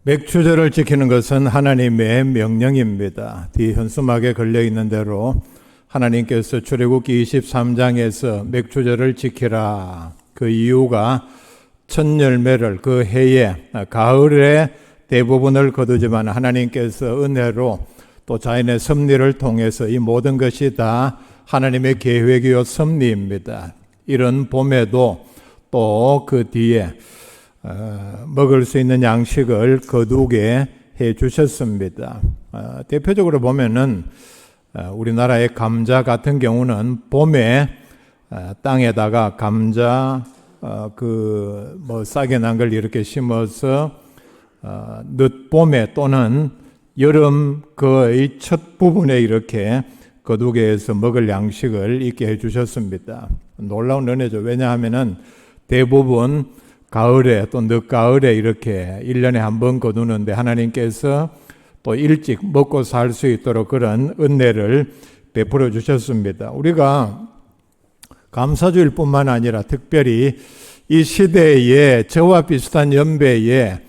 맥추절을 지키는 것은 하나님의 명령입니다. 뒤 현수막에 걸려있는 대로 하나님께서 출애굽기 23장에서 맥추절을 지키라. 그 이유가 첫 열매를 그 해에 가을에 대부분을 거두지만 하나님께서 은혜로 또 자연의 섭리를 통해서 이 모든 것이 다 하나님의 계획이요 섭리입니다. 이런 봄에도 또 그 뒤에 먹을 수 있는 양식을 거두게 해 주셨습니다. 대표적으로 보면은 우리나라의 감자 같은 경우는 봄에 땅에다가 감자 싸게 난 걸 이렇게 심어서 늦봄에 또는 여름 거의 첫 부분에 이렇게 거두게 해서 먹을 양식을 있게 해 주셨습니다. 놀라운 은혜죠. 왜냐하면은 대부분 가을에 또 늦가을에 이렇게 1년에 한 번 거두는데 하나님께서 또 일찍 먹고 살 수 있도록 그런 은혜를 베풀어 주셨습니다. 우리가 감사주일 뿐만 아니라 특별히 이 시대에 저와 비슷한 연배에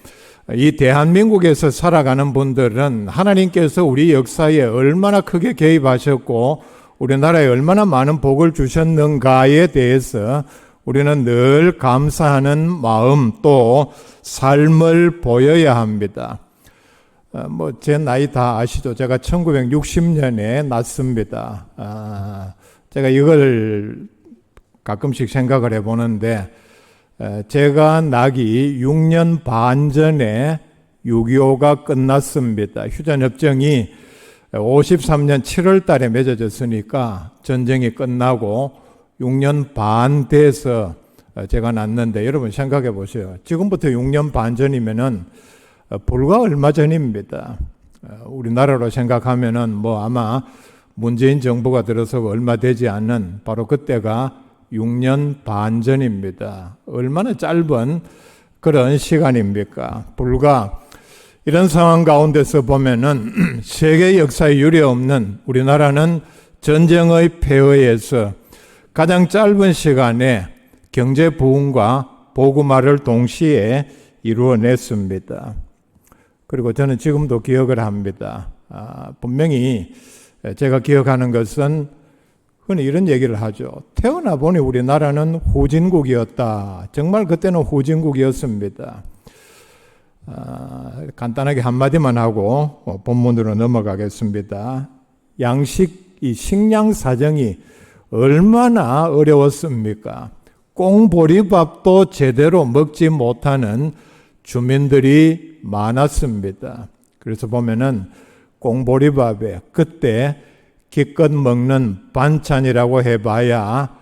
이 대한민국에서 살아가는 분들은 하나님께서 우리 역사에 얼마나 크게 개입하셨고 우리나라에 얼마나 많은 복을 주셨는가에 대해서 우리는 늘 감사하는 마음 또 삶을 보여야 합니다. 제 나이 다 아시죠? 제가 1960년에 났습니다. 제가 이걸 가끔씩 생각을 해보는데 제가 나기 6년 반 전에 6.25가 끝났습니다. 휴전협정이 53년 7월 달에 맺어졌으니까 전쟁이 끝나고 6년 반 돼서 제가 났는데 여러분 생각해 보세요. 지금부터 6년 반 전이면은 불과 얼마 전입니다. 우리나라로 생각하면은 아마 문재인 정부가 들어서 얼마 되지 않는 바로 그때가 6년 반 전입니다. 얼마나 짧은 그런 시간입니까? 불과 이런 상황 가운데서 보면은 세계 역사에 유례없는 우리나라는 전쟁의 폐허에서 가장 짧은 시간에 경제 부흥과 복음화를 동시에 이루어냈습니다. 그리고 저는 지금도 기억을 합니다. 분명히 제가 기억하는 것은 흔히 이런 얘기를 하죠. 태어나 보니 우리나라는 후진국이었다. 정말 그때는 후진국이었습니다. 간단하게 한마디만 하고 본문으로 넘어가겠습니다. 이 식량 사정이 얼마나 어려웠습니까? 꽁보리밥도 제대로 먹지 못하는 주민들이 많았습니다. 그래서 보면은 꽁보리밥에 그때 기껏 먹는 반찬이라고 해봐야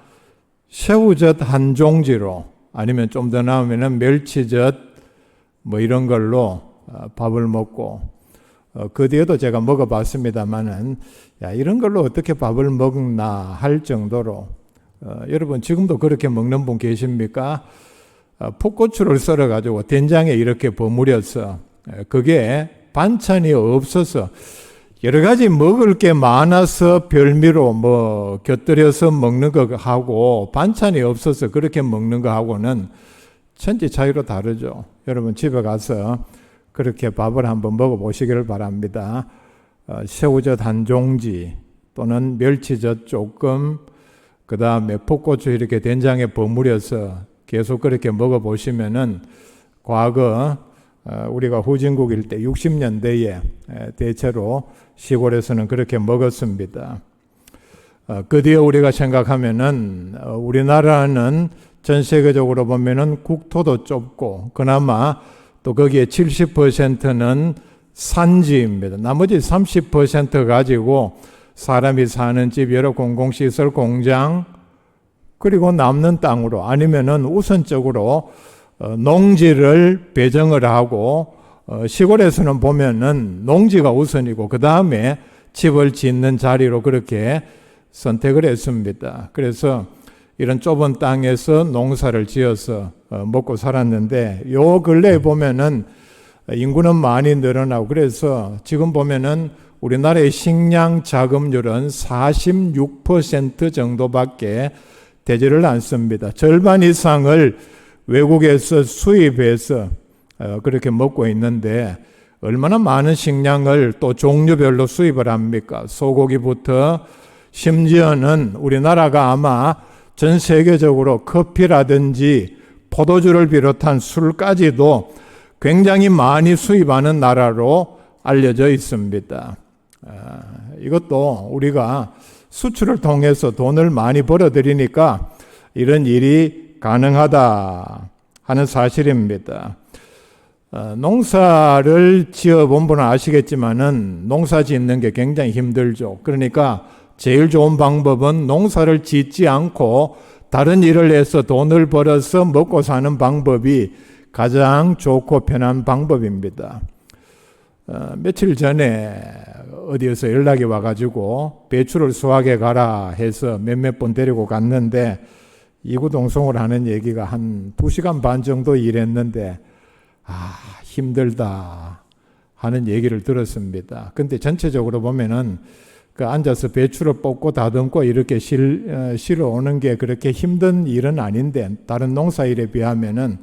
새우젓 한 종지로 아니면 좀 더 나오면은 멸치젓 이런 걸로 밥을 먹고 그 뒤에도 제가 먹어봤습니다만은 이런 걸로 어떻게 밥을 먹나 할 정도로 여러분 지금도 그렇게 먹는 분 계십니까? 풋고추를 썰어가지고 된장에 이렇게 버무려서 그게 반찬이 없어서 여러 가지 먹을 게 많아서 별미로 곁들여서 먹는 거하고 반찬이 없어서 그렇게 먹는 거하고는 천지 차이로 다르죠. 여러분 집에 가서 그렇게 밥을 한번 먹어보시기를 바랍니다. 새우젓 한 종지 또는 멸치젓 조금 그 다음에 풋고추 이렇게 된장에 버무려서 계속 그렇게 먹어보시면은 과거 우리가 후진국일 때 60년대에 대체로 시골에서는 그렇게 먹었습니다. 그 뒤에 우리가 생각하면은 우리나라는 전 세계적으로 보면은 국토도 좁고 그나마 또 거기에 70%는 산지입니다. 나머지 30% 가지고 사람이 사는 집, 여러 공공시설, 공장 그리고 남는 땅으로 아니면은 우선적으로 농지를 배정을 하고 시골에서는 보면은 농지가 우선이고 그 다음에 집을 짓는 자리로 그렇게 선택을 했습니다. 그래서 이런 좁은 땅에서 농사를 지어서 먹고 살았는데 요 근래에 보면은 인구는 많이 늘어나고 그래서 지금 보면은 우리나라의 식량 자급률은 46% 정도밖에 되지를 않습니다. 절반 이상을 외국에서 수입해서 그렇게 먹고 있는데 얼마나 많은 식량을 또 종류별로 수입을 합니까? 소고기부터 심지어는 우리나라가 아마 전 세계적으로 커피라든지 포도주를 비롯한 술까지도 굉장히 많이 수입하는 나라로 알려져 있습니다. 이것도 우리가 수출을 통해서 돈을 많이 벌어들이니까 이런 일이 가능하다 하는 사실입니다. 농사를 지어본 분은 아시겠지만은 농사 짓는 게 굉장히 힘들죠. 그러니까 제일 좋은 방법은 농사를 짓지 않고 다른 일을 해서 돈을 벌어서 먹고 사는 방법이 가장 좋고 편한 방법입니다. 며칠 전에 어디에서 연락이 와가지고 배추를 수확해 가라 해서 몇몇 번 데리고 갔는데 이구동성을 하는 얘기가 한 2시간 반 정도 일했는데 힘들다 하는 얘기를 들었습니다. 근데 전체적으로 보면은 그 앉아서 배추를 뽑고 다듬고 이렇게 실어 오는 게 그렇게 힘든 일은 아닌데 다른 농사일에 비하면은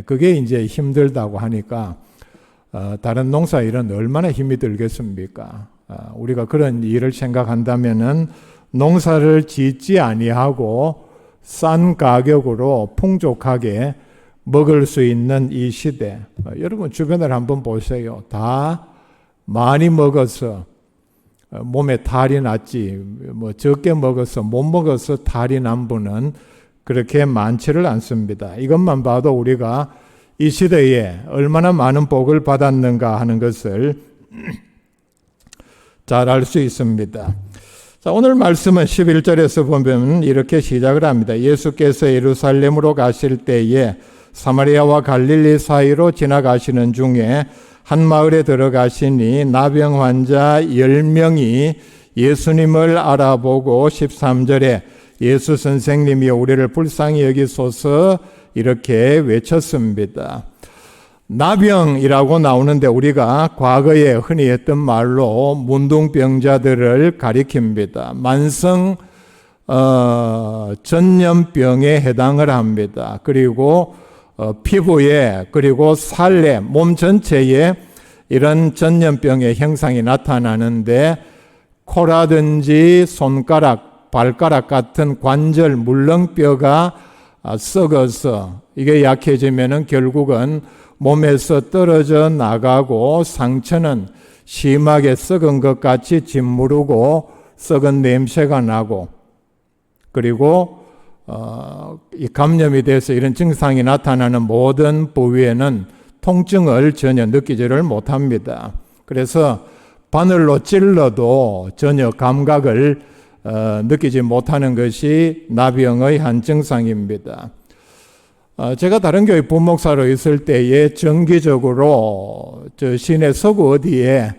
그게 이제 힘들다고 하니까 다른 농사일은 얼마나 힘이 들겠습니까? 우리가 그런 일을 생각한다면은 농사를 짓지 아니하고 싼 가격으로 풍족하게 먹을 수 있는 이 시대, 여러분 주변을 한번 보세요. 다 많이 먹어서 몸에 탈이 났지, 적게 먹어서 못 먹어서 탈이 난 분은 그렇게 많지를 않습니다. 이것만 봐도 우리가 이 시대에 얼마나 많은 복을 받았는가 하는 것을 잘 알 수 있습니다. 자, 오늘 말씀은 11절에서 보면 이렇게 시작을 합니다. 예수께서 예루살렘으로 가실 때에 사마리아와 갈릴리 사이로 지나가시는 중에 한 마을에 들어가시니 나병 환자 10명이 예수님을 알아보고 13절에 예수 선생님이 우리를 불쌍히 여기소서 이렇게 외쳤습니다. 나병이라고 나오는데 우리가 과거에 흔히 했던 말로 문둥병자들을 가리킵니다. 만성 전염병에 해당을 합니다. 그리고 피부에 그리고 살에 몸 전체에 이런 전염병의 형상이 나타나는데 코라든지 손가락, 발가락 같은 관절, 물렁뼈가 썩어서 이게 약해지면은 결국은 몸에서 떨어져 나가고 상처는 심하게 썩은 것 같이 짓무르고 썩은 냄새가 나고 그리고 이 감염이 돼서 이런 증상이 나타나는 모든 부위에는 통증을 전혀 느끼지를 못합니다. 그래서 바늘로 찔러도 전혀 감각을 느끼지 못하는 것이 나병의 한 증상입니다. 제가 다른 교회 부목사로 있을 때에 정기적으로 저 시내 서구 어디에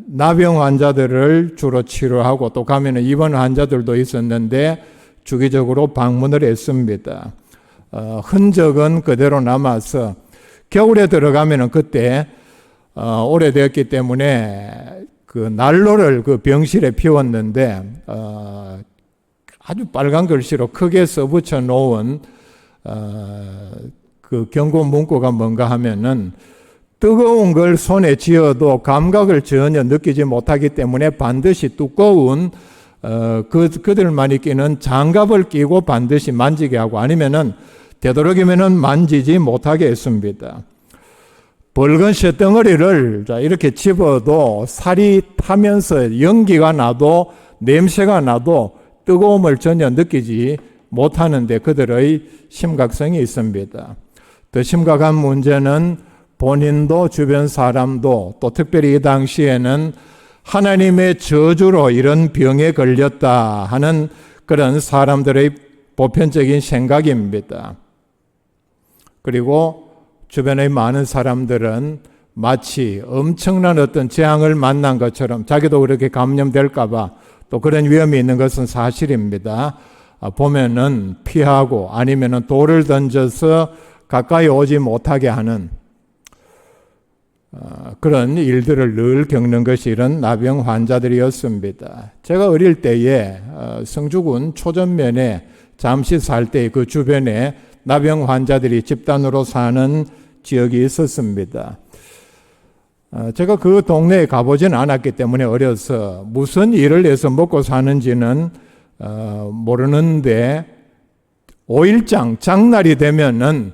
나병 환자들을 주로 치료하고 또 가면은 입원 환자들도 있었는데 주기적으로 방문을 했습니다. 흔적은 그대로 남아서 겨울에 들어가면은 그때 오래되었기 때문에 그 난로를 그 병실에 피웠는데 아주 빨간 글씨로 크게 써붙여 놓은 그 경고 문구가 뭔가 하면은 뜨거운 걸 손에 쥐어도 감각을 전혀 느끼지 못하기 때문에 반드시 두꺼운 그들만이 끼는 장갑을 끼고 반드시 만지게 하고 아니면은 되도록이면은 만지지 못하게 했습니다. 붉은 쇳덩어리를 이렇게 집어도 살이 타면서 연기가 나도 냄새가 나도 뜨거움을 전혀 느끼지 못하는데 그들의 심각성이 있습니다. 더 심각한 문제는 본인도 주변 사람도 또 특별히 이 당시에는 하나님의 저주로 이런 병에 걸렸다 하는 그런 사람들의 보편적인 생각입니다. 그리고 주변의 많은 사람들은 마치 엄청난 어떤 재앙을 만난 것처럼 자기도 그렇게 감염될까 봐 또 그런 위험이 있는 것은 사실입니다. 보면은 피하고 아니면은 돌을 던져서 가까이 오지 못하게 하는 그런 일들을 늘 겪는 것이 이런 나병 환자들이었습니다. 제가 어릴 때에 성주군 초전면에 잠시 살 때 그 주변에 나병 환자들이 집단으로 사는 지역이 있었습니다. 제가 그 동네에 가보진 않았기 때문에 어려서 무슨 일을 해서 먹고 사는지는 모르는데 5일장 장날이 되면은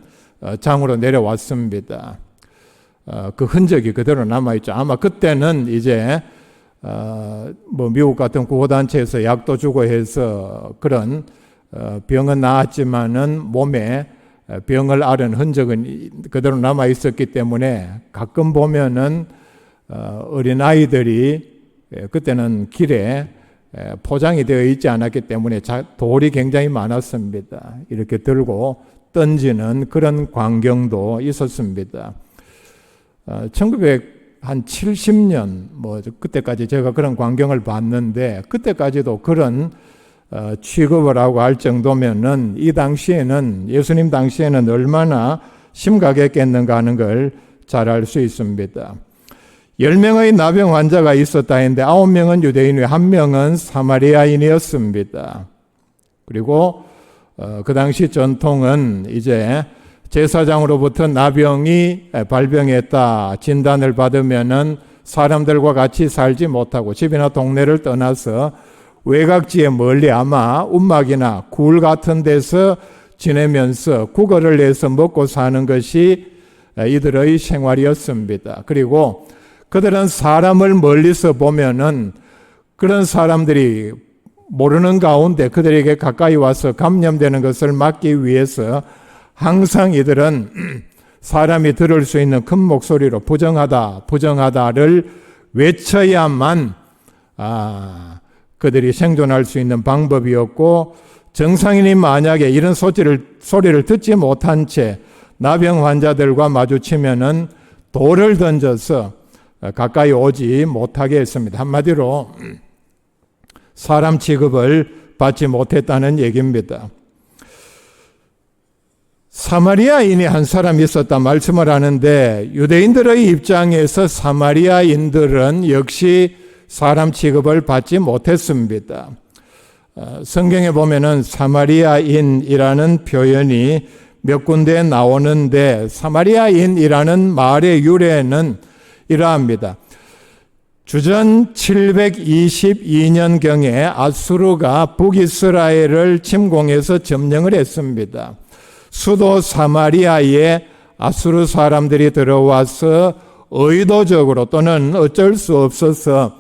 장으로 내려왔습니다. 그 흔적이 그대로 남아있죠. 아마 그때는 이제 뭐 미국 같은 구호단체에서 약도 주고 해서 그런 병은 나았지만은 몸에 병을 앓은 흔적은 그대로 남아 있었기 때문에 가끔 보면은 어린 아이들이 그때는 길에 포장이 되어 있지 않았기 때문에 돌이 굉장히 많았습니다. 이렇게 들고 던지는 그런 광경도 있었습니다. 1970년 뭐 그때까지 제가 그런 광경을 봤는데 그때까지도 그런 취급을 하고 할 정도면은 이 당시에는 예수님 당시에는 얼마나 심각했겠는가 하는 걸 잘 알 수 있습니다. 10명의 나병 환자가 있었다 했는데 9명은 유대인이고 1명은 사마리아인이었습니다. 그리고 그 당시 전통은 이제 제사장으로부터 나병이 발병했다 진단을 받으면은 사람들과 같이 살지 못하고 집이나 동네를 떠나서 외곽지에 멀리 아마 움막이나 굴 같은 데서 지내면서 구걸을 해서 먹고 사는 것이 이들의 생활이었습니다. 그리고 그들은 사람을 멀리서 보면은 그런 사람들이 모르는 가운데 그들에게 가까이 와서 감염되는 것을 막기 위해서 항상 이들은 사람이 들을 수 있는 큰 목소리로 부정하다, 부정하다를 외쳐야만 그들이 생존할 수 있는 방법이었고 정상인이 만약에 이런 소리를 듣지 못한 채 나병 환자들과 마주치면은 돌을 던져서 가까이 오지 못하게 했습니다. 한마디로 사람 취급을 받지 못했다는 얘기입니다. 사마리아인이 한 사람이 있었다 말씀을 하는데 유대인들의 입장에서 사마리아인들은 역시 사람 취급을 받지 못했습니다. 성경에 보면은 사마리아인이라는 표현이 몇 군데 나오는데 사마리아인이라는 말의 유래는 이러합니다. 주전 722년경에 아수르가 북이스라엘을 침공해서 점령을 했습니다. 수도 사마리아에 아수르 사람들이 들어와서 의도적으로 또는 어쩔 수 없어서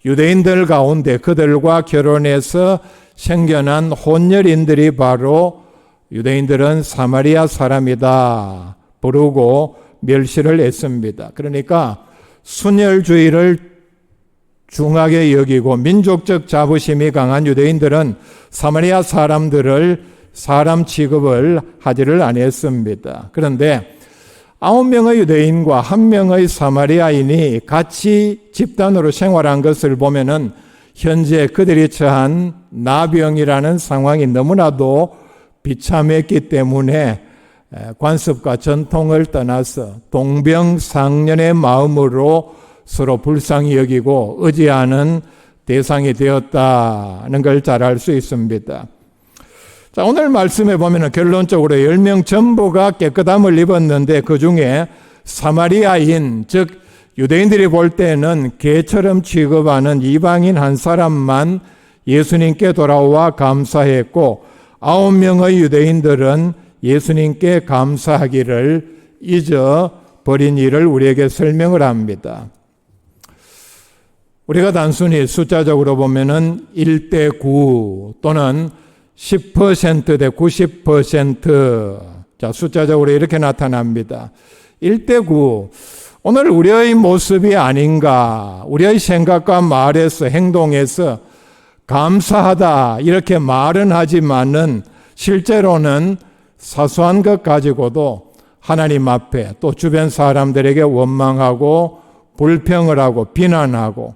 유대인들 가운데 그들과 결혼해서 생겨난 혼혈인들이 바로 유대인들은 사마리아 사람이다 부르고 멸시를 했습니다. 그러니까 순혈주의를 중하게 여기고 민족적 자부심이 강한 유대인들은 사마리아 사람들을 사람 취급을 하지를 아니했습니다. 그런데 9명의 유대인과 1명의 사마리아인이 같이 집단으로 생활한 것을 보면은 현재 그들이 처한 나병이라는 상황이 너무나도 비참했기 때문에 관습과 전통을 떠나서 동병상련의 마음으로 서로 불쌍히 여기고 의지하는 대상이 되었다는 걸 잘 알 수 있습니다. 자, 오늘 말씀에 보면 결론적으로 10명 전부가 깨끗함을 입었는데 그 중에 사마리아인, 즉 유대인들이 볼 때는 개처럼 취급하는 이방인 한 사람만 예수님께 돌아와 감사했고 9명의 유대인들은 예수님께 감사하기를 잊어버린 일을 우리에게 설명을 합니다. 우리가 단순히 숫자적으로 보면은 1:9 또는 10% 대 90%, 자, 숫자적으로 이렇게 나타납니다. 1:9. 오늘 우리의 모습이 아닌가, 우리의 생각과 말에서, 행동에서 감사하다, 이렇게 말은 하지만은 실제로는 사소한 것 가지고도 하나님 앞에 또 주변 사람들에게 원망하고 불평을 하고 비난하고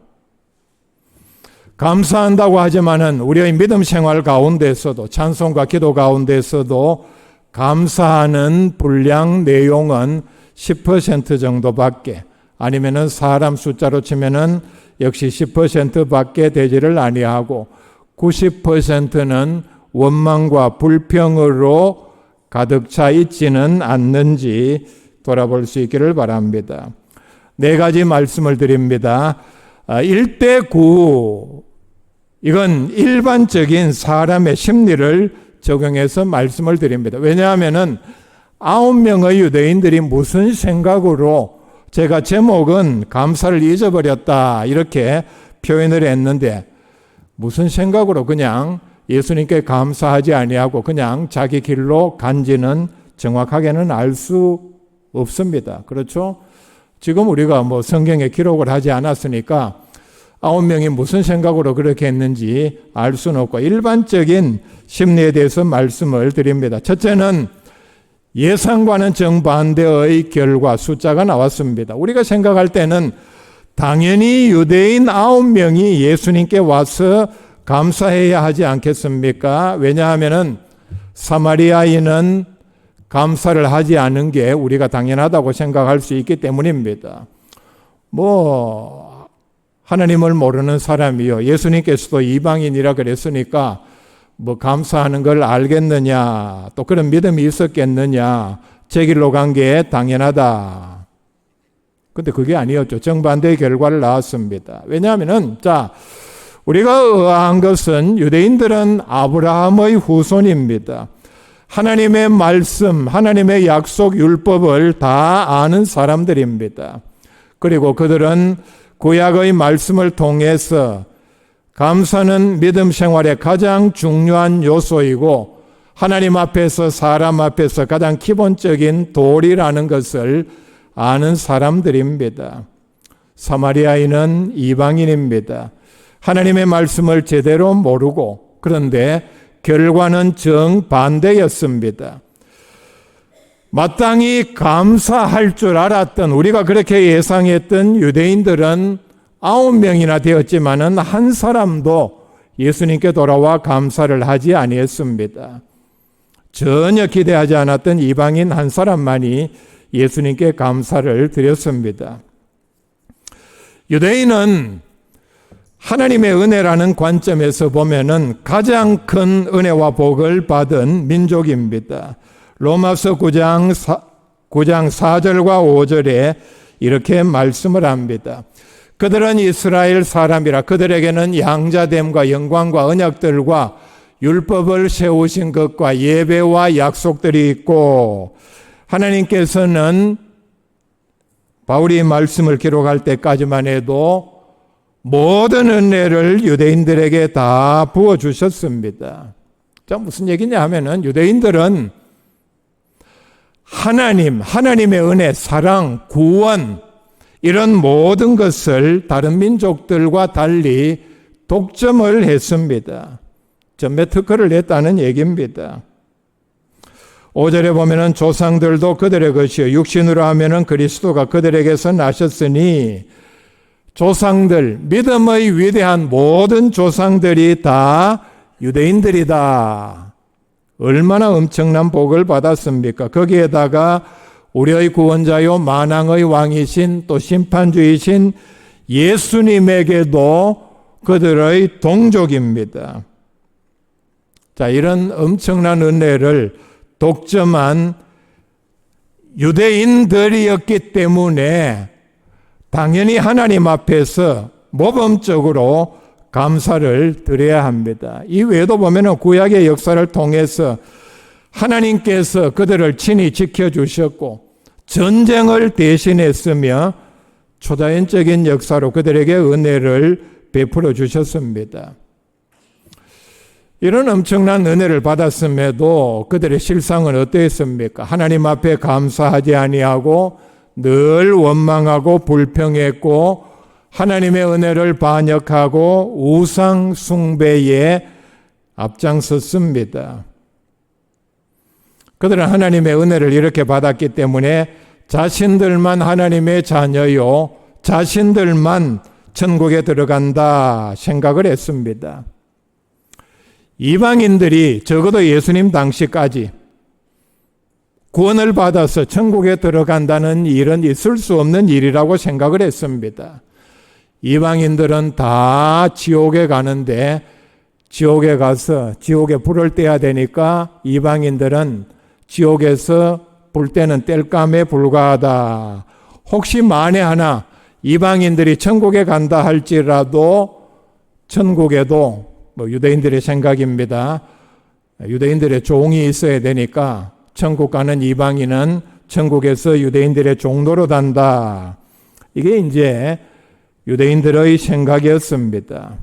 감사한다고 하지만은 우리의 믿음 생활 가운데서도 찬송과 기도 가운데서도 감사하는 분량 내용은 10% 정도밖에 아니면은 사람 숫자로 치면은 역시 10%밖에 되지를 아니하고 90%는 원망과 불평으로 가득 차 있지는 않는지 돌아볼 수 있기를 바랍니다. 4가지 말씀을 드립니다. 1대9, 이건 일반적인 사람의 심리를 적용해서 말씀을 드립니다. 왜냐하면 9명의 유대인들이 무슨 생각으로, 제가 제목은 감사를 잊어버렸다 이렇게 표현을 했는데, 무슨 생각으로 그냥 예수님께 감사하지 아니하고 그냥 자기 길로 간지는 정확하게는 알 수 없습니다. 그렇죠? 지금 우리가 성경에 기록을 하지 않았으니까 9명이 무슨 생각으로 그렇게 했는지 알 수는 없고, 일반적인 심리에 대해서 말씀을 드립니다. 첫째는 예상과는 정반대의 결과, 숫자가 나왔습니다. 우리가 생각할 때는 당연히 유대인 9명이 예수님께 와서 감사해야 하지 않겠습니까? 왜냐하면 사마리아인은 감사를 하지 않은 게 우리가 당연하다고 생각할 수 있기 때문입니다. 하나님을 모르는 사람이요, 예수님께서도 이방인이라 그랬으니까 감사하는 걸 알겠느냐, 또 그런 믿음이 있었겠느냐, 제 길로 간 게 당연하다. 근데 그게 아니었죠. 정반대의 결과를 낳았습니다. 왜냐하면 우리가 의아한 것은 유대인들은 아브라함의 후손입니다. 하나님의 말씀, 하나님의 약속, 율법을 다 아는 사람들입니다. 그리고 그들은 구약의 말씀을 통해서 감사는 믿음 생활의 가장 중요한 요소이고 하나님 앞에서 사람 앞에서 가장 기본적인 도리라는 것을 아는 사람들입니다. 사마리아인은 이방인입니다. 하나님의 말씀을 제대로 모르고, 그런데 결과는 정반대였습니다. 마땅히 감사할 줄 알았던, 우리가 그렇게 예상했던 유대인들은 9명이나 되었지만은 한 사람도 예수님께 돌아와 감사를 하지 아니했습니다. 전혀 기대하지 않았던 이방인 한 사람만이 예수님께 감사를 드렸습니다. 유대인은 하나님의 은혜라는 관점에서 보면은 가장 큰 은혜와 복을 받은 민족입니다. 로마서 9장 4절과 5절에 이렇게 말씀을 합니다. 그들은 이스라엘 사람이라 그들에게는 양자됨과 영광과 언약들과 율법을 세우신 것과 예배와 약속들이 있고, 하나님께서는 바울이 말씀을 기록할 때까지만 해도 모든 은혜를 유대인들에게 다 부어주셨습니다. 무슨 얘기냐 하면은 유대인들은 하나님의 은혜, 사랑, 구원, 이런 모든 것을 다른 민족들과 달리 독점을 했습니다. 전매 특허를 냈다는 얘기입니다. 5절에 보면은 조상들도 그들의 것이요 육신으로 하면은 그리스도가 그들에게서 나셨으니, 조상들, 믿음의 위대한 모든 조상들이 다 유대인들이다. 얼마나 엄청난 복을 받았습니까? 거기에다가 우리의 구원자요 만왕의 왕이신 또 심판주이신 예수님에게도 그들의 동족입니다. 이런 엄청난 은혜를 독점한 유대인들이었기 때문에 당연히 하나님 앞에서 모범적으로 감사를 드려야 합니다. 이 외에도 보면 구약의 역사를 통해서 하나님께서 그들을 친히 지켜주셨고 전쟁을 대신했으며 초자연적인 역사로 그들에게 은혜를 베풀어 주셨습니다. 이런 엄청난 은혜를 받았음에도 그들의 실상은 어떠했습니까? 하나님 앞에 감사하지 아니하고 늘 원망하고 불평했고 하나님의 은혜를 반역하고 우상 숭배에 앞장섰습니다. 그들은 하나님의 은혜를 이렇게 받았기 때문에 자신들만 하나님의 자녀요, 자신들만 천국에 들어간다 생각을 했습니다. 이방인들이 적어도 예수님 당시까지 구원을 받아서 천국에 들어간다는 일은 있을 수 없는 일이라고 생각을 했습니다. 이방인들은 다 지옥에 가는데 지옥에 가서 지옥에 불을 떼야 되니까 이방인들은 지옥에서 볼 때는 땔감에 불과하다. 혹시 만에 하나 이방인들이 천국에 간다 할지라도 천국에도 유대인들의 생각입니다. 유대인들의 종이 있어야 되니까 천국 가는 이방인은 천국에서 유대인들의 종로로 단다. 이게 이제 유대인들의 생각이었습니다.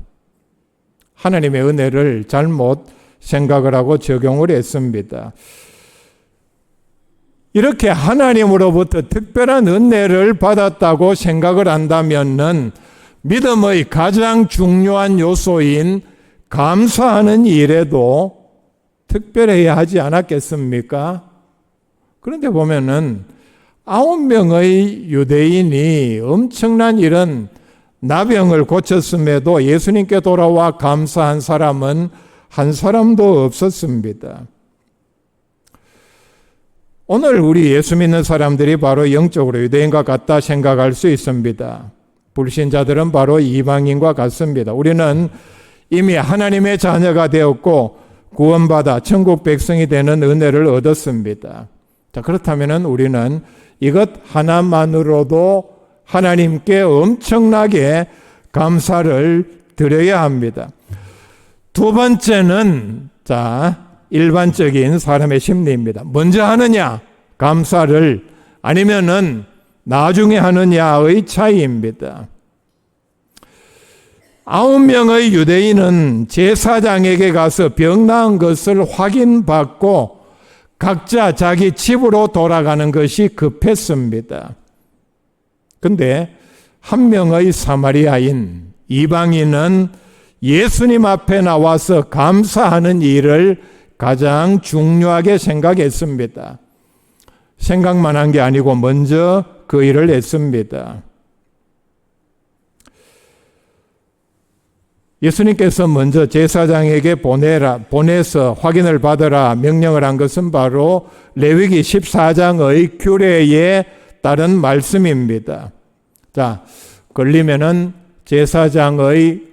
하나님의 은혜를 잘못 생각을 하고 적용을 했습니다. 이렇게 하나님으로부터 특별한 은혜를 받았다고 생각을 한다면은 믿음의 가장 중요한 요소인 감사하는 일에도 특별해야 하지 않았겠습니까? 그런데 보면은 9명의 유대인이 엄청난 이런 나병을 고쳤음에도 예수님께 돌아와 감사한 사람은 한 사람도 없었습니다. 오늘 우리 예수 믿는 사람들이 바로 영적으로 유대인과 같다 생각할 수 있습니다. 불신자들은 바로 이방인과 같습니다. 우리는 이미 하나님의 자녀가 되었고 구원받아 천국 백성이 되는 은혜를 얻었습니다. 자, 그렇다면 우리는 이것 하나만으로도 하나님께 엄청나게 감사를 드려야 합니다. 두 번째는 일반적인 사람의 심리입니다. 먼저 하느냐, 감사를, 아니면은 나중에 하느냐의 차이입니다. 9명의 유대인은 제사장에게 가서 병 나은 것을 확인받고 각자 자기 집으로 돌아가는 것이 급했습니다. 근데 한 명의 사마리아인 이방인은 예수님 앞에 나와서 감사하는 일을 가장 중요하게 생각했습니다. 생각만 한 게 아니고 먼저 그 일을 했습니다. 예수님께서 먼저 제사장에게 보내서 확인을 받으라 명령을 한 것은 바로 레위기 14장의 규례에 따른 말씀입니다. 자, 걸리면은 제사장의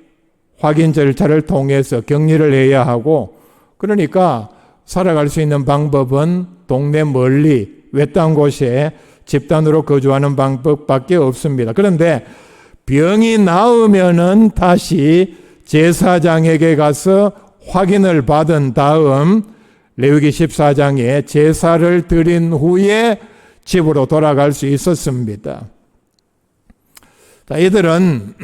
확인 절차를 통해서 격리를 해야 하고, 그러니까 살아갈 수 있는 방법은 동네 멀리 외딴 곳에 집단으로 거주하는 방법밖에 없습니다. 그런데 병이 나으면은 다시 제사장에게 가서 확인을 받은 다음 레위기 14장에 제사를 드린 후에 집으로 돌아갈 수 있었습니다. 자, 이들은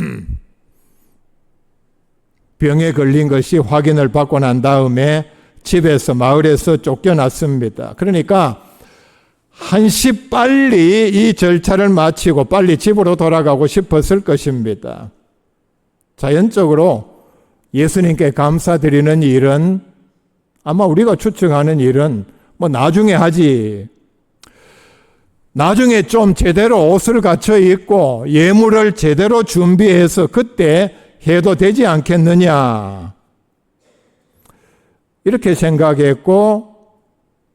병에 걸린 것이 확인을 받고 난 다음에 집에서 마을에서 쫓겨났습니다. 그러니까 한시 빨리 이 절차를 마치고 빨리 집으로 돌아가고 싶었을 것입니다. 자연적으로 예수님께 감사드리는 일은, 아마 우리가 추측하는 일은 나중에 하지, 나중에 좀 제대로 옷을 갖춰 입고 예물을 제대로 준비해서 그때 해도 되지 않겠느냐, 이렇게 생각했고,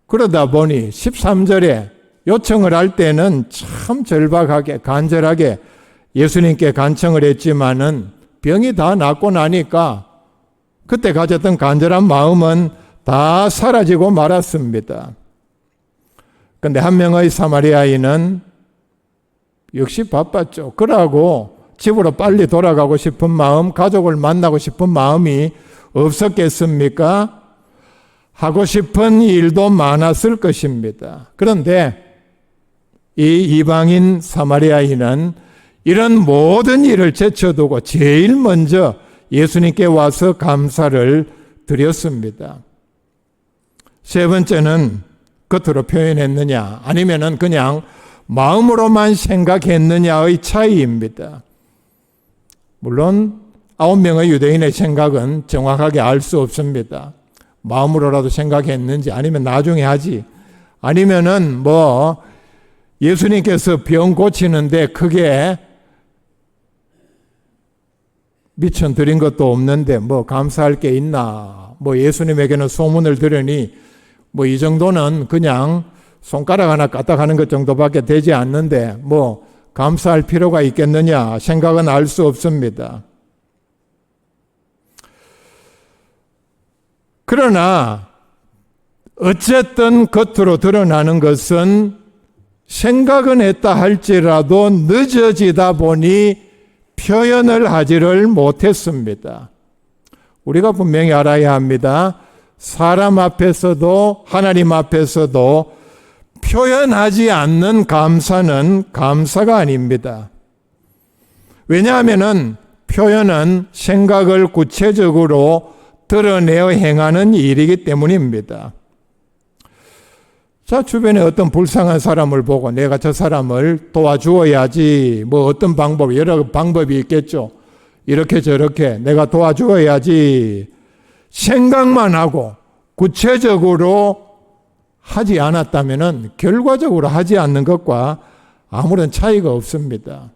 그러다 보니 13절에 요청을 할 때는 참 절박하게 간절하게 예수님께 간청을 했지만은 병이 다 낫고 나니까 그때 가졌던 간절한 마음은 다 사라지고 말았습니다. 그런데 한 명의 사마리아인은 역시 바빴죠. 그러고 집으로 빨리 돌아가고 싶은 마음, 가족을 만나고 싶은 마음이 없었겠습니까? 하고 싶은 일도 많았을 것입니다. 그런데 이 이방인 사마리아인은 이런 모든 일을 제쳐두고 제일 먼저 예수님께 와서 감사를 드렸습니다. 세 번째는 겉으로 표현했느냐 아니면은 그냥 마음으로만 생각했느냐의 차이입니다. 물론 9명의 유대인의 생각은 정확하게 알 수 없습니다. 마음으로라도 생각했는지, 아니면 나중에 하지, 아니면은 예수님께서 병 고치는데 크게 미천 드린 것도 없는데 감사할 게 있나, 예수님에게는 소문을 들으니 이 정도는 그냥 손가락 하나 까딱하는 것 정도밖에 되지 않는데 감사할 필요가 있겠느냐 생각은 알 수 없습니다. 그러나 어쨌든 겉으로 드러나는 것은 생각은 했다 할지라도 늦어지다 보니 표현을 하지를 못했습니다. 우리가 분명히 알아야 합니다. 사람 앞에서도 하나님 앞에서도 표현하지 않는 감사는 감사가 아닙니다. 왜냐하면 표현은 생각을 구체적으로 드러내어 행하는 일이기 때문입니다. 자, 주변에 어떤 불쌍한 사람을 보고 내가 저 사람을 도와주어야지, 뭐 어떤 방법, 여러 방법이 있겠죠. 이렇게 저렇게 내가 도와주어야지 생각만 하고 구체적으로 하지 않았다면 결과적으로 하지 않는 것과 아무런 차이가 없습니다.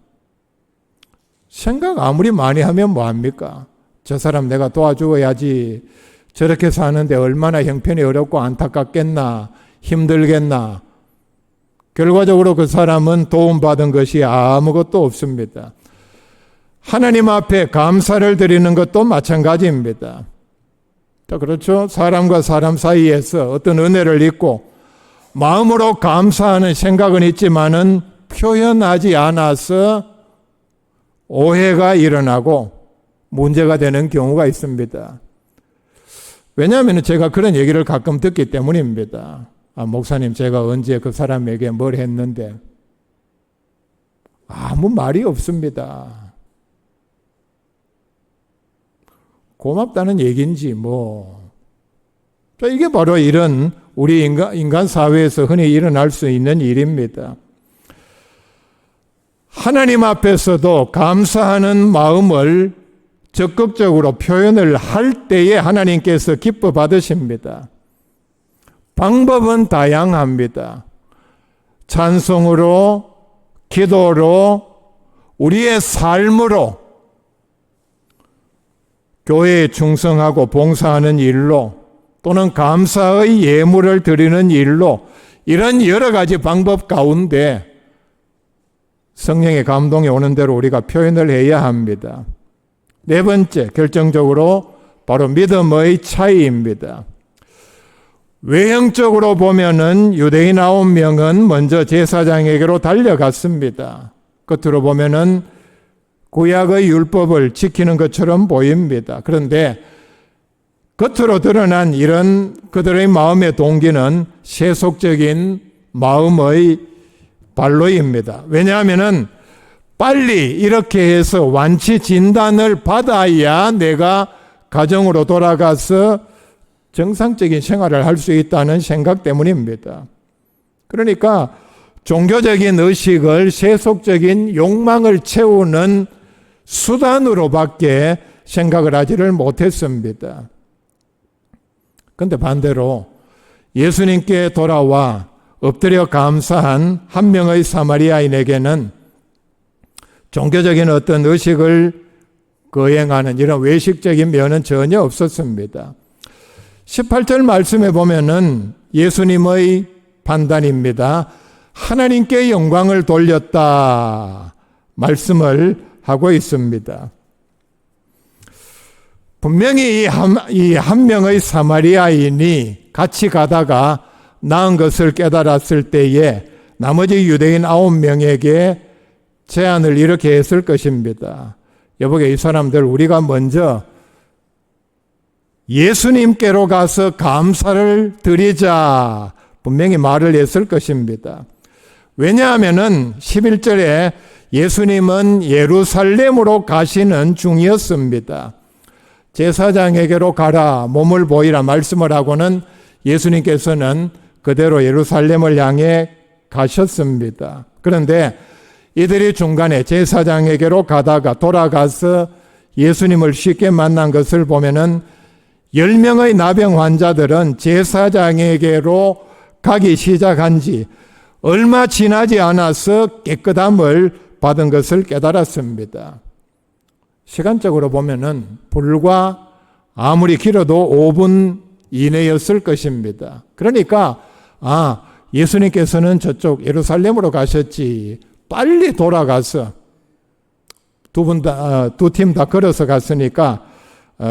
생각 아무리 많이 하면 뭐합니까? 저 사람 내가 도와주어야지, 저렇게 사는데 얼마나 형편이 어렵고 안타깝겠나, 힘들겠나. 결과적으로 그 사람은 도움받은 것이 아무것도 없습니다. 하나님 앞에 감사를 드리는 것도 마찬가지입니다. 자, 그렇죠? 사람과 사람 사이에서 어떤 은혜를 입고 마음으로 감사하는 생각은 있지만은 표현하지 않아서 오해가 일어나고 문제가 되는 경우가 있습니다. 왜냐하면 제가 그런 얘기를 가끔 듣기 때문입니다. 목사님, 제가 언제 그 사람에게 뭘 했는데 아무 말이 없습니다. 고맙다는 얘기인지 뭐. 자, 이게 바로 이런 우리 인간 사회에서 흔히 일어날 수 있는 일입니다. 하나님 앞에서도 감사하는 마음을 적극적으로 표현을 할 때에 하나님께서 기뻐 받으십니다. 방법은 다양합니다. 찬송으로, 기도로, 우리의 삶으로, 교회에 충성하고 봉사하는 일로, 또는 감사의 예물을 드리는 일로, 이런 여러 가지 방법 가운데 성령의 감동이 오는 대로 우리가 표현을 해야 합니다. 네 번째, 결정적으로 바로 믿음의 차이입니다. 외형적으로 보면은 유대인 9명은 먼저 제사장에게로 달려갔습니다. 겉으로 보면은 구약의 율법을 지키는 것처럼 보입니다. 그런데 겉으로 드러난 이런 그들의 마음의 동기는 세속적인 마음의 발로입니다. 왜냐하면은 빨리 이렇게 해서 완치 진단을 받아야 내가 가정으로 돌아가서 정상적인 생활을 할 수 있다는 생각 때문입니다. 그러니까 종교적인 의식을 세속적인 욕망을 채우는 수단으로밖에 생각을 하지를 못했습니다. 그런데 반대로 예수님께 돌아와 엎드려 감사한 한 명의 사마리아인에게는 종교적인 어떤 의식을 거행하는 이런 외식적인 면은 전혀 없었습니다. 18절 말씀에 보면은 예수님의 판단입니다. 하나님께 영광을 돌렸다 말씀을 하고 있습니다. 분명히 이 한 명의 사마리아인이 같이 가다가 나은 것을 깨달았을 때에 나머지 유대인 9명에게 제안을 이렇게 했을 것입니다. 여보게, 이 사람들 우리가 먼저 예수님께로 가서 감사를 드리자 분명히 말을 했을 것입니다. 왜냐하면은 11절에 예수님은 예루살렘으로 가시는 중이었습니다. 제사장에게로 가라, 몸을 보이라 말씀을 하고는 예수님께서는 그대로 예루살렘을 향해 가셨습니다. 그런데 이들이 중간에 제사장에게로 가다가 돌아가서 예수님을 쉽게 만난 것을 보면은 10명의 나병 환자들은 제사장에게로 가기 시작한 지 얼마 지나지 않아서 깨끗함을 받은 것을 깨달았습니다. 시간적으로 보면은 불과 아무리 길어도 5분 이내였을 것입니다. 그러니까 예수님께서는 저쪽 예루살렘으로 가셨지, 빨리 돌아가서 두 팀 다 걸어서 갔으니까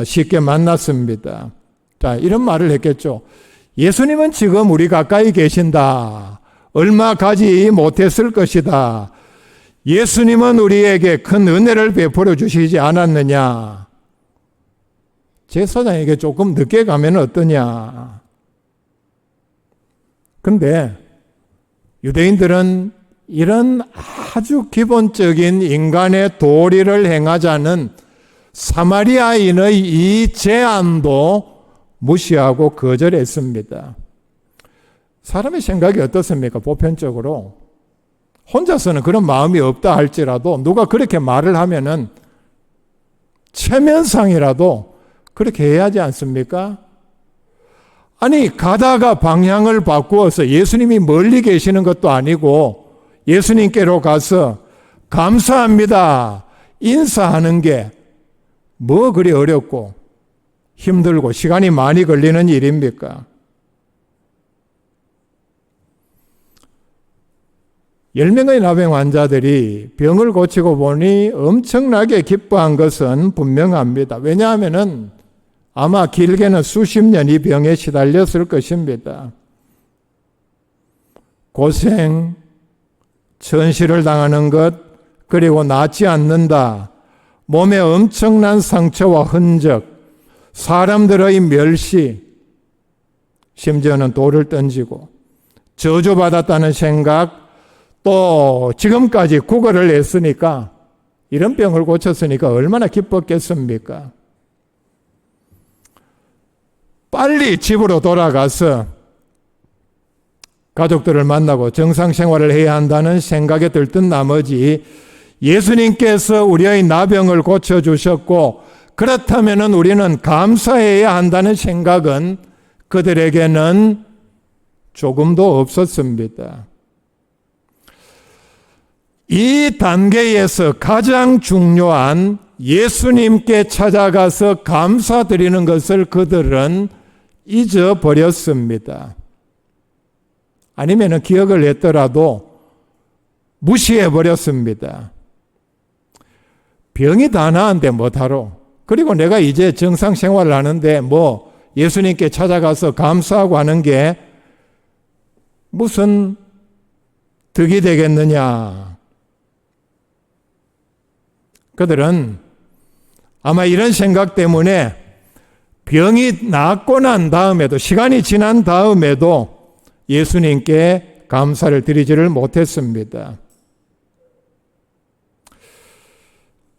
쉽게 만났습니다. 자, 이런 말을 했겠죠. 예수님은 지금 우리 가까이 계신다. 얼마 가지 못했을 것이다. 예수님은 우리에게 큰 은혜를 베풀어 주시지 않았느냐. 제사장에게 조금 늦게 가면 어떠냐. 근데 유대인들은 이런 아주 기본적인 인간의 도리를 행하자는 사마리아인의 이 제안도 무시하고 거절했습니다. 사람의 생각이 어떻습니까? 보편적으로 혼자서는 그런 마음이 없다 할지라도 누가 그렇게 말을 하면은 체면상이라도 그렇게 해야 하지 않습니까? 아니, 가다가 방향을 바꾸어서 예수님이 멀리 계시는 것도 아니고 예수님께로 가서 감사합니다 인사하는 게 뭐 그리 어렵고 힘들고 시간이 많이 걸리는 일입니까? 10명의 나병 환자들이 병을 고치고 보니 엄청나게 기뻐한 것은 분명합니다. 왜냐하면 아마 길게는 수십 년 이 병에 시달렸을 것입니다. 고생, 천시를 당하는 것, 그리고 낫지 않는다. 몸에 엄청난 상처와 흔적, 사람들의 멸시, 심지어는 돌을 던지고 저주받았다는 생각, 또 지금까지 구걸을 했으니까 이런 병을 고쳤으니까 얼마나 기뻤겠습니까? 빨리 집으로 돌아가서 가족들을 만나고 정상 생활을 해야 한다는 생각에 들뜬 나머지 예수님께서 우리의 나병을 고쳐주셨고 그렇다면 우리는 감사해야 한다는 생각은 그들에게는 조금도 없었습니다. 이 단계에서 가장 중요한 예수님께 찾아가서 감사드리는 것을 그들은 잊어버렸습니다. 아니면 기억을 했더라도 무시해버렸습니다. 병이 다 나은데 뭐하러? 그리고 내가 이제 정상 생활을 하는데 뭐 예수님께 찾아가서 감사하고 하는 게 무슨 득이 되겠느냐. 그들은 아마 이런 생각 때문에 병이 낫고 난 다음에도, 시간이 지난 다음에도 예수님께 감사를 드리지를 못했습니다.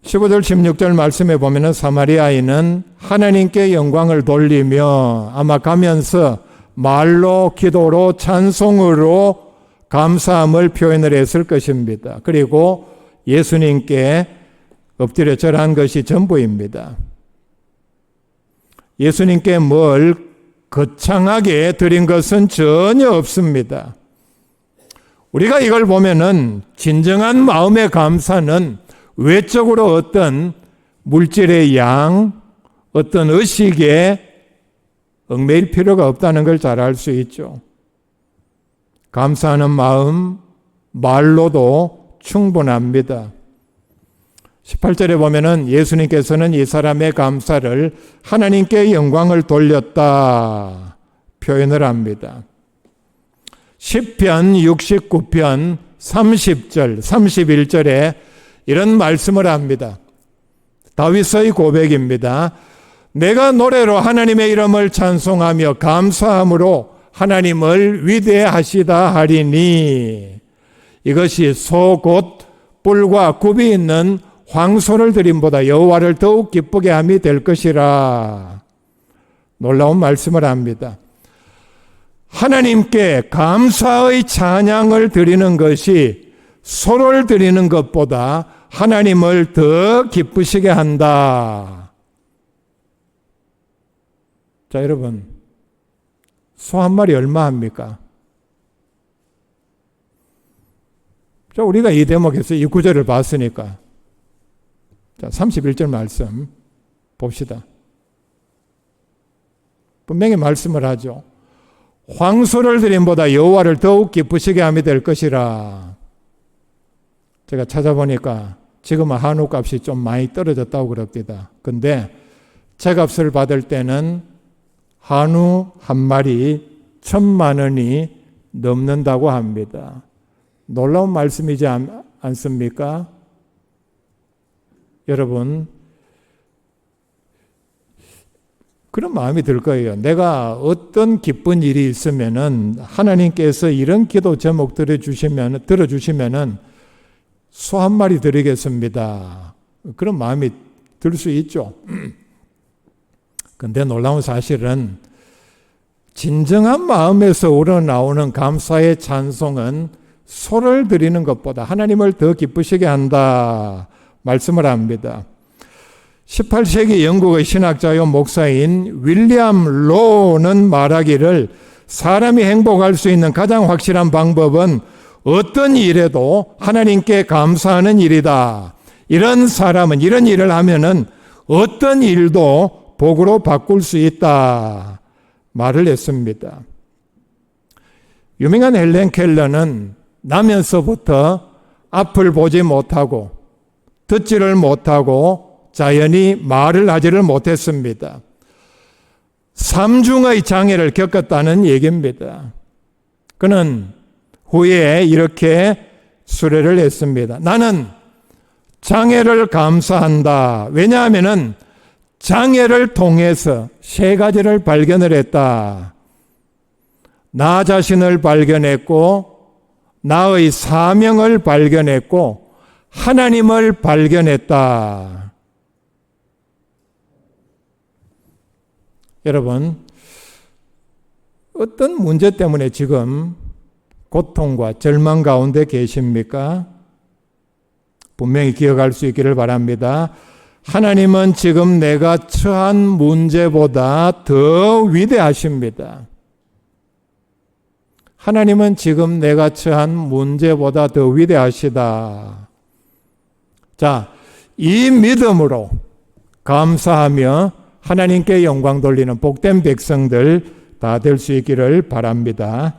15절 16절 말씀에 보면 사마리아인은 하나님께 영광을 돌리며 아마 가면서 말로, 기도로, 찬송으로 감사함을 표현을 했을 것입니다. 그리고 예수님께 엎드려 절한 것이 전부입니다. 예수님께 뭘 거창하게 드린 것은 전혀 없습니다. 우리가 이걸 보면은 진정한 마음의 감사는 외적으로 어떤 물질의 양, 어떤 의식에 얽매일 필요가 없다는 걸 잘 알 수 있죠. 감사하는 마음, 말로도 충분합니다. 18절에 보면은 예수님께서는 이 사람의 감사를 하나님께 영광을 돌렸다 표현을 합니다. 시편 69편 30절, 31절에 이런 말씀을 합니다. 다윗의 고백입니다. 내가 노래로 하나님의 이름을 찬송하며 감사함으로 하나님을 위대하시다 하리니 이것이 소 곧 뿔과 굽이 있는 황소를 드림보다 여호와를 더욱 기쁘게 함이 될 것이라. 놀라운 말씀을 합니다. 하나님께 감사의 찬양을 드리는 것이 소를 드리는 것보다 하나님을 더 기쁘시게 한다. 자, 여러분, 소 한 마리 얼마 합니까? 자, 우리가 이 대목에서 이 구절을 봤으니까 자, 31절 말씀 봅시다. 분명히 말씀을 하죠. 황소를 드림보다 여호와를 더욱 기쁘시게 함이 될 것이라. 제가 찾아보니까 지금은 한우 값이 좀 많이 떨어졌다고 그럽니다. 근데 제값을 받을 때는 한우 한 마리 1,000만 원이 넘는다고 합니다. 놀라운 말씀이지 않습니까? 여러분, 그런 마음이 들 거예요. 내가 어떤 기쁜 일이 있으면은 하나님께서 이런 기도 제목 들어주시면은 소 한 마리 드리겠습니다. 그런 마음이 들 수 있죠. 근데 놀라운 사실은 진정한 마음에서 우러나오는 감사의 찬송은 소를 드리는 것보다 하나님을 더 기쁘시게 한다 말씀을 합니다. 18세기 영국의 신학자요 목사인 윌리엄 로우는 말하기를 사람이 행복할 수 있는 가장 확실한 방법은 어떤 일에도 하나님께 감사하는 일이다. 이런 사람은 이런 일을 하면은 어떤 일도 복으로 바꿀 수 있다 말을 했습니다. 유명한 헬렌 켈러는 나면서부터 앞을 보지 못하고 듣지를 못하고 자연히 말을 하지를 못했습니다. 삼중의 장애를 겪었다는 얘기입니다. 그는 후에 이렇게 수레를 했습니다. 나는 장애를 감사한다. 왜냐하면 장애를 통해서 세 가지를 발견을 했다. 나 자신을 발견했고, 나의 사명을 발견했고, 하나님을 발견했다. 여러분, 어떤 문제 때문에 지금 고통과 절망 가운데 계십니까? 분명히 기억할 수 있기를 바랍니다. 하나님은 지금 내가 처한 문제보다 더 위대하십니다. 하나님은 지금 내가 처한 문제보다 더 위대하시다. 자, 이 믿음으로 감사하며 하나님께 영광 돌리는 복된 백성들 다 될 수 있기를 바랍니다.